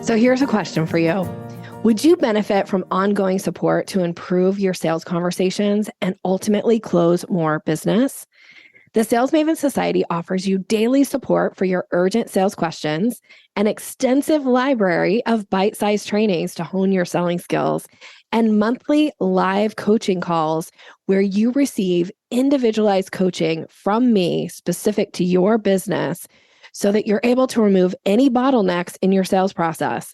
So here's a question for you. Would you benefit from ongoing support to improve your sales conversations and ultimately close more business? The Sales Maven Society offers you daily support for your urgent sales questions, an extensive library of bite-sized trainings to hone your selling skills, and monthly live coaching calls where you receive individualized coaching from me specific to your business so that you're able to remove any bottlenecks in your sales process.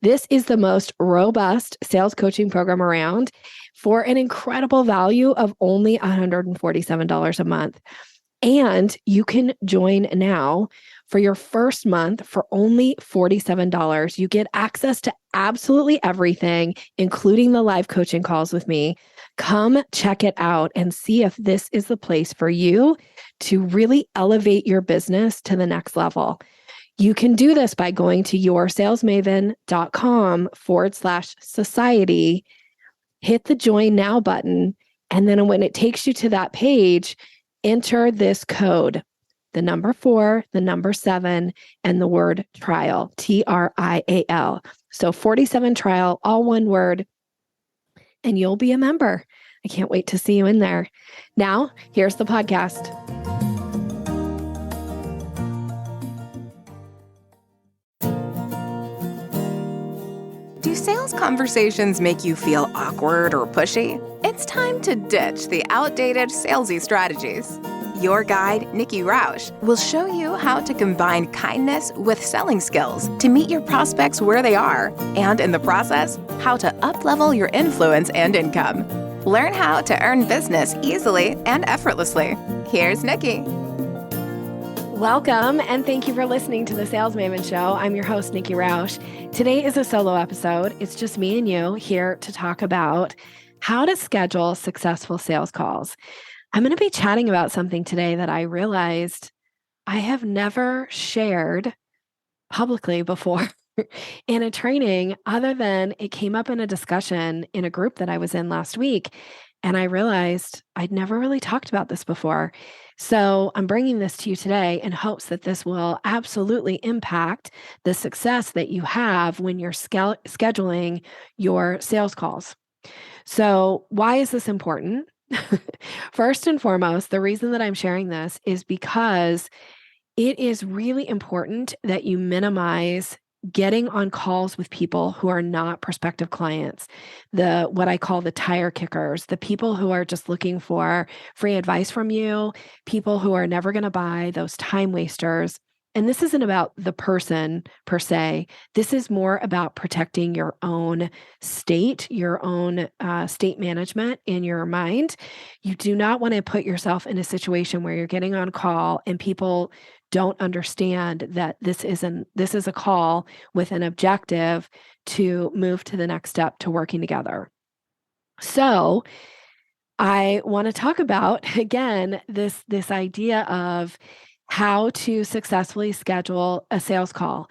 This is the most robust sales coaching program around for an incredible value of only $147 a month. And you can join now for your first month for only $47. You get access to absolutely everything, including the live coaching calls with me. Come check it out and see if this is the place for you to really elevate your business to the next level. You can do this by going to yoursalesmaven.com/society, hit the join now button. And then when it takes you to that page, enter this code, the number 4, the number 7, and the word trial, TRIAL. So 47 trial, all one word, and you'll be a member. I can't wait to see you in there. Now, here's the podcast. Do sales conversations make you feel awkward or pushy? It's time to ditch the outdated salesy strategies. Your guide, Nikki Roush, will show you how to combine kindness with selling skills to meet your prospects where they are, and in the process, how to up-level your influence and income. Learn how to earn business easily and effortlessly. Here's Nikki. Welcome, and thank you for listening to the Sales Maven Show. I'm your host, Nikki Roush. Today is a solo episode. It's just me and you here to talk about how to schedule successful sales calls. I'm going to be chatting about something today that I realized I have never shared publicly before in a training, other than it came up in a discussion in a group that I was in last week. And I realized I'd never really talked about this before. So I'm bringing this to you today in hopes that this will absolutely impact the success that you have when you're scheduling your sales calls. So why is this important? First and foremost, the reason that I'm sharing this is because it is really important that you minimize getting on calls with people who are not prospective clients, what I call the tire kickers, the people who are just looking for free advice from you, people who are never going to buy, those time wasters. And this isn't about the person per se. This is more about protecting your own state, your own state management in your mind. You do not want to put yourself in a situation where you're getting on call and people don't understand that this is a call with an objective to move to the next step to working together. So I want to talk about, again, this idea of how to successfully schedule a sales call.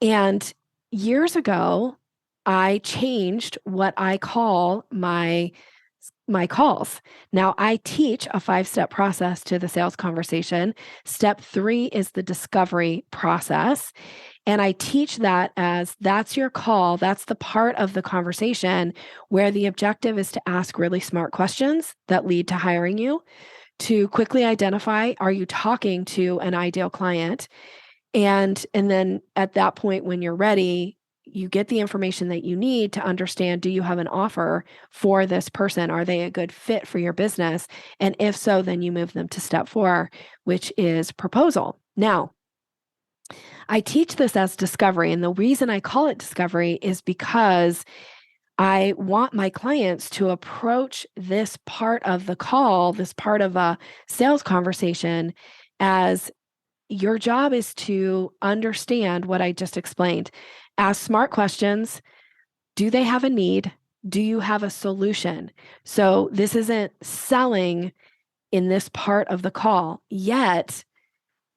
And years ago, I changed what I call my calls. Now, I teach a 5-step process to the sales conversation. Step 3 is the discovery process. And I teach that as that's your call. That's the part of the conversation where the objective is to ask really smart questions that lead to hiring you, to quickly identify, are you talking to an ideal client? And then at that point, when you're ready, you get the information that you need to understand, do you have an offer for this person? Are they a good fit for your business? And if so, then you move them to step 4, which is proposal. Now, I teach this as discovery. And the reason I call it discovery is because I want my clients to approach this part of the call, this part of a sales conversation, as your job is to understand what I just explained. Ask smart questions. Do they have a need? Do you have a solution? So this isn't selling in this part of the call. Yet,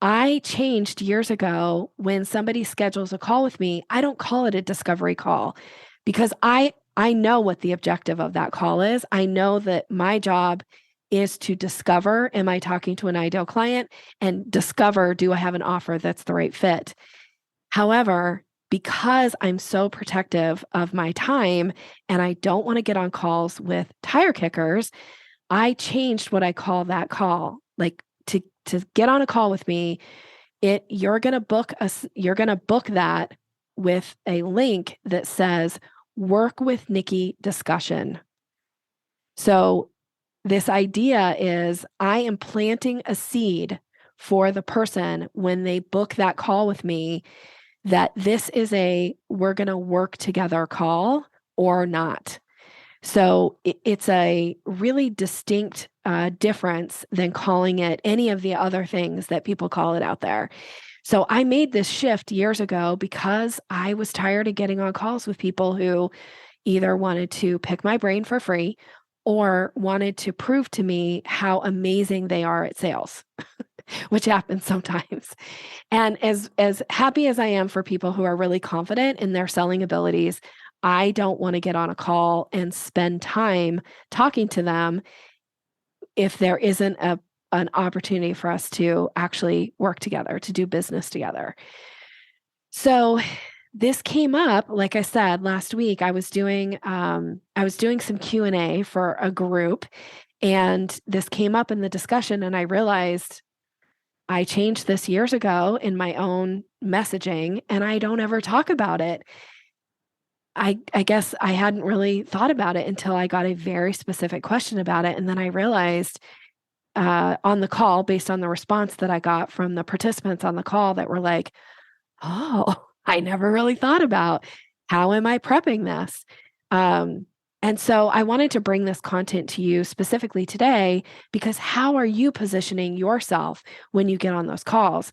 I changed years ago. When somebody schedules a call with me, I don't call it a discovery call because I know what the objective of that call is. I know that my job is to discover, am I talking to an ideal client? And discover, do I have an offer that's the right fit? However, because I'm so protective of my time and I don't want to get on calls with tire kickers, I changed what I call that call. Like to get on a call with me, you're going to book that with a link that says work with Nikki discussion. So this idea is I am planting a seed for the person when they book that call with me, that this is we're going to work together call or not. So it's a really distinct difference than calling it any of the other things that people call it out there. So I made this shift years ago because I was tired of getting on calls with people who either wanted to pick my brain for free or wanted to prove to me how amazing they are at sales, which happens sometimes. And as happy as I am for people who are really confident in their selling abilities, I don't want to get on a call and spend time talking to them if there isn't an opportunity for us to actually work together, to do business together. So this came up, like I said, last week. I was doing some Q&A for a group, and this came up in the discussion, and I realized I changed this years ago in my own messaging, and I don't ever talk about it. I guess I hadn't really thought about it until I got a very specific question about it. And then I realized on the call, based on the response that I got from the participants on the call, that were like, oh, I never really thought about how am I prepping this? And so I wanted to bring this content to you specifically today, because how are you positioning yourself when you get on those calls?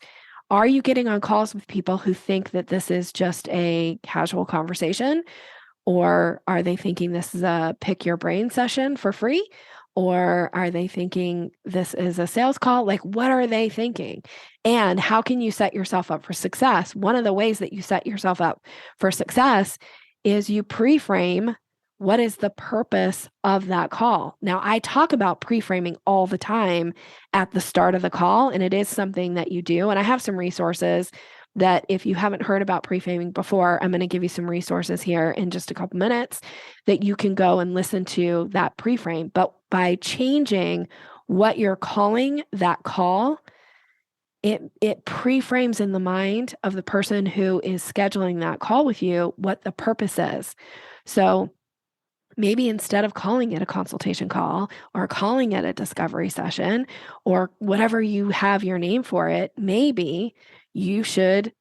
Are you getting on calls with people who think that this is just a casual conversation? Or are they thinking this is a pick your brain session for free? Or are they thinking this is a sales call? Like, what are they thinking? And how can you set yourself up for success? One of the ways that you set yourself up for success is you pre-frame what is the purpose of that call. Now, I talk about pre-framing all the time at the start of the call, and it is something that you do. And I have some resources that if you haven't heard about pre-framing before, I'm going to give you some resources here in just a couple minutes that you can go and listen to that pre-frame. But by changing what you're calling that call, it pre-frames in the mind of the person who is scheduling that call with you what the purpose is. So maybe instead of calling it a consultation call or calling it a discovery session or whatever you have your name for it, maybe you should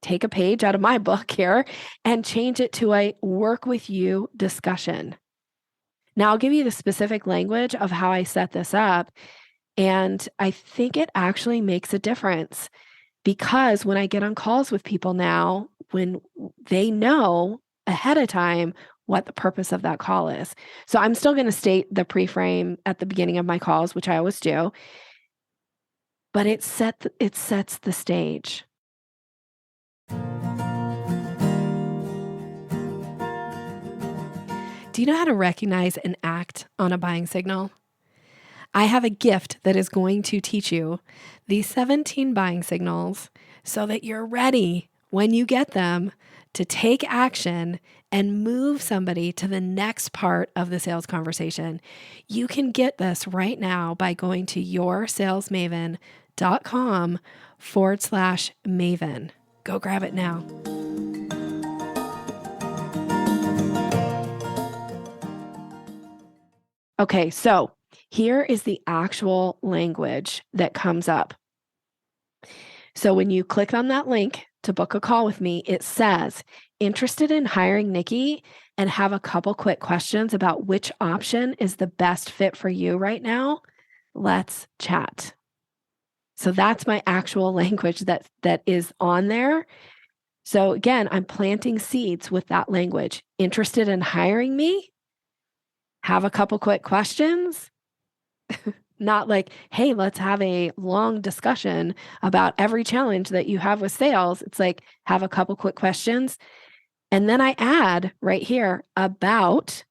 take a page out of my book here and change it to a work with you discussion. Now, I'll give you the specific language of how I set this up. And I think it actually makes a difference, because when I get on calls with people now, when they know ahead of time what the purpose of that call is. So I'm still going to state the pre-frame at the beginning of my calls, which I always do, but it sets the stage. Do you know how to recognize and act on a buying signal? I have a gift that is going to teach you these 17 buying signals so that you're ready when you get them to take action and move somebody to the next part of the sales conversation. You can get this right now by going to yoursalesmaven.com/Maven. Go grab it now. Okay, so here is the actual language that comes up. So when you click on that link to book a call with me, it says, interested in hiring Nikki and have a couple quick questions about which option is the best fit for you right now. Let's chat. So that's my actual language that is on there. So again, I'm planting seeds with that language. Interested in hiring me? Have a couple quick questions. Not like, hey, let's have a long discussion about every challenge that you have with sales. It's like, have a couple quick questions. And then I add right here about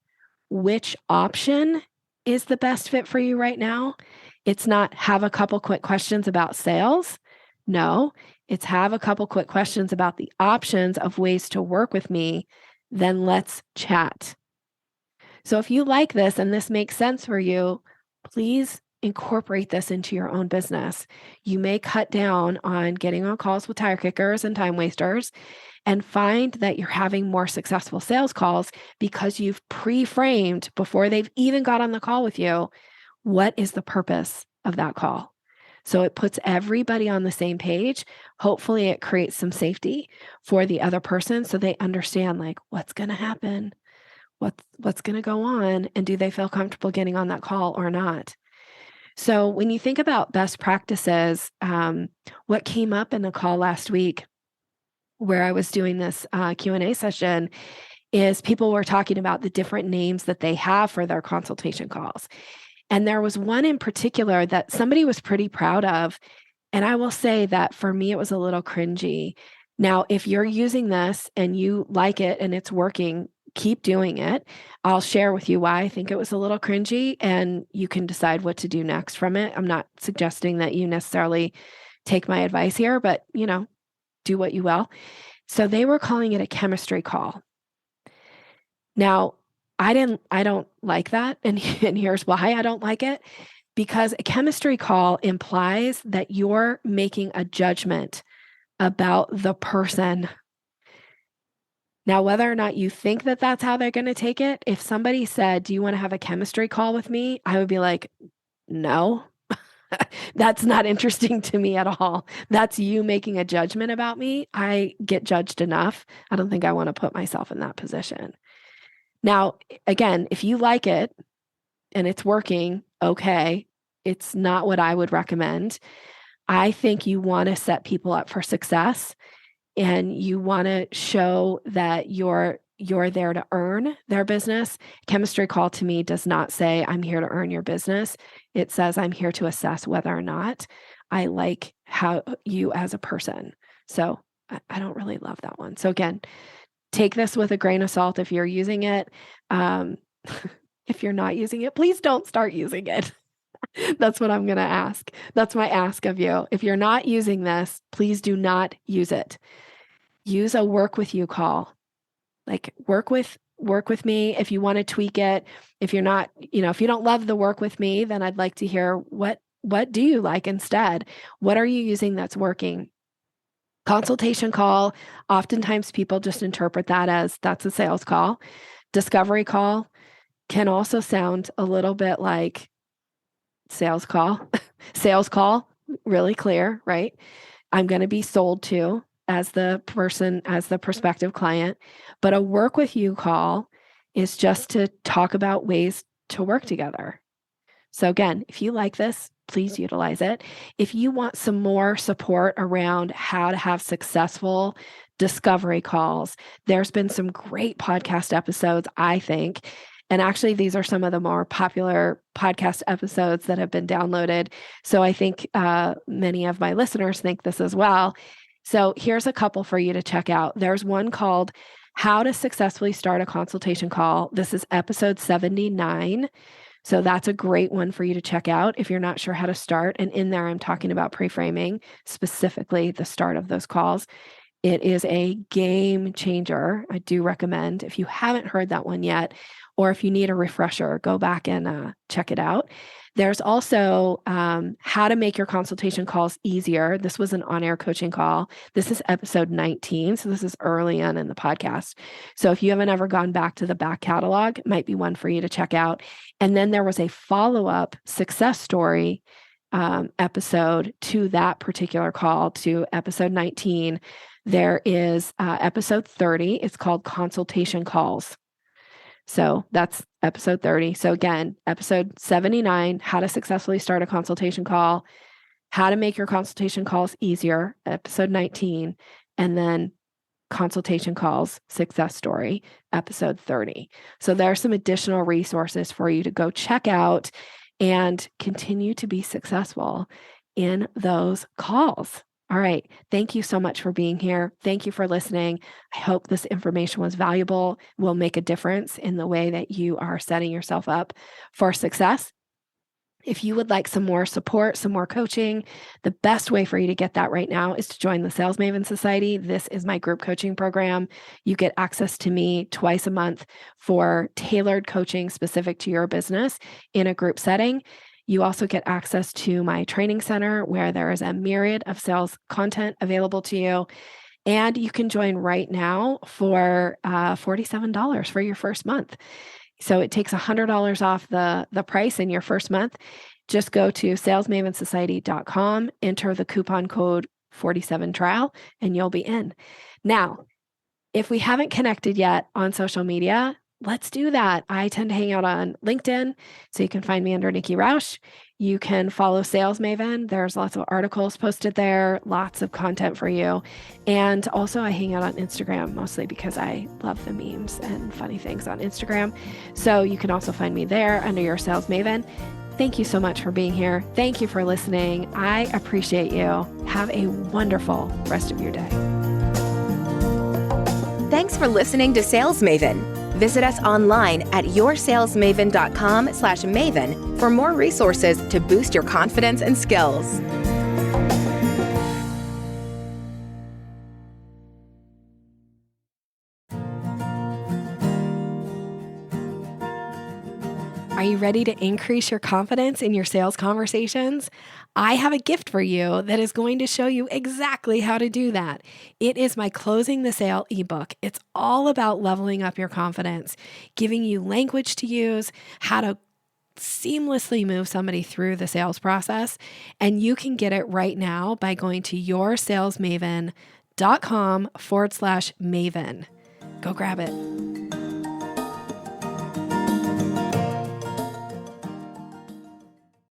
which option is the best fit for you right now. It's not have a couple quick questions about sales. No, it's have a couple quick questions about the options of ways to work with me. Then let's chat. So if you like this and this makes sense for you, please incorporate this into your own business. You may cut down on getting on calls with tire kickers and time wasters and find that you're having more successful sales calls because you've pre-framed before they've even got on the call with you. What is the purpose of that call? So it puts everybody on the same page. Hopefully it creates some safety for the other person so they understand like what's going to happen, what's going to go on, and do they feel comfortable getting on that call or not? So when you think about best practices, what came up in the call last week where I was doing this Q&A session is people were talking about the different names that they have for their consultation calls. And there was one in particular that somebody was pretty proud of. And I will say that for me, it was a little cringy. Now, if you're using this and you like it and it's working, keep doing it. I'll share with you why I think it was a little cringy, and you can decide what to do next from it. I'm not suggesting that you necessarily take my advice here, but do what you will. So they were calling it a chemistry call. Now, I don't like that. And here's why I don't like it. Because a chemistry call implies that you're making a judgment about the person. Now, whether or not you think that that's how they're going to take it, if somebody said, do you want to have a chemistry call with me? I would be like, no, that's not interesting to me at all. That's you making a judgment about me. I get judged enough. I don't think I want to put myself in that position. Now, again, if you like it and it's working, okay, it's not what I would recommend. I think you want to set people up for success, and you want to show that you're there to earn their business. Chemistry call to me does not say I'm here to earn your business. It says I'm here to assess whether or not I like how you as a person. So I don't really love that one. So again, take this with a grain of salt if you're using it. If you're not using it, please don't start using it. That's what I'm going to ask. That's my ask of you. If you're not using this, please do not use it. Use a work with you call. Like work with me. If you want to tweak it, if you're not, if you don't love the work with me, then I'd like to hear what do you like instead? What are you using that's working? Consultation call, oftentimes people just interpret that as that's a sales call. Discovery call can also sound a little bit like sales call. Sales call, really clear, right? I'm going to be sold to as the person, as the prospective client. But a work with you call is just to talk about ways to work together. So again, if you like this, please utilize it. If you want some more support around how to have successful discovery calls, there's been some great podcast episodes, I think. And actually, these are some of the more popular podcast episodes that have been downloaded. So I think many of my listeners think this as well. So here's a couple for you to check out. There's one called How to Successfully Start a Consultation Call. This is episode 79. So that's a great one for you to check out if you're not sure how to start. And in there, I'm talking about pre-framing, specifically the start of those calls. It is a game changer. I do recommend, if you haven't heard that one yet, or if you need a refresher, go back and check it out. There's also how to make your consultation calls easier. This was an on-air coaching call. This is episode 19. So this is early on in the podcast. So if you haven't ever gone back to the back catalog, it might be one for you to check out. And then there was a follow-up success story episode to that particular call, to episode 19. There is episode 30. It's called Consultation Calls. So that's episode 30. So again, episode 79, how to successfully start a consultation call, how to make your consultation calls easier, episode 19, and then consultation calls, success story, episode 30. So there are some additional resources for you to go check out and continue to be successful in those calls. All right. Thank you so much for being here. Thank you for listening. I hope this information was valuable, will make a difference in the way that you are setting yourself up for success. If you would like some more support, some more coaching, the best way for you to get that right now is to join the Sales Maven Society. This is my group coaching program. You get access to me twice a month for tailored coaching specific to your business in a group setting. You also get access to my training center where there is a myriad of sales content available to you. And you can join right now for $47 for your first month. So it takes $100 off the price in your first month. Just go to salesmavensociety.com, enter the coupon code 47trial, and you'll be in. Now, if we haven't connected yet on social media, let's do that. I tend to hang out on LinkedIn, so you can find me under Nikki Roush. You can follow Sales Maven. There's lots of articles posted there, lots of content for you. And also I hang out on Instagram, mostly because I love the memes and funny things on Instagram. So you can also find me there under your Sales Maven. Thank you so much for being here. Thank you for listening. I appreciate you. Have a wonderful rest of your day. Thanks for listening to Sales Maven. Visit us online at yoursalesmaven.com/maven for more resources to boost your confidence and skills. Are you ready to increase your confidence in your sales conversations? I have a gift for you that is going to show you exactly how to do that. It is my Closing the Sale ebook. It's all about leveling up your confidence, giving you language to use, how to seamlessly move somebody through the sales process. And you can get it right now by going to yoursalesmaven.com/Maven. Go grab it.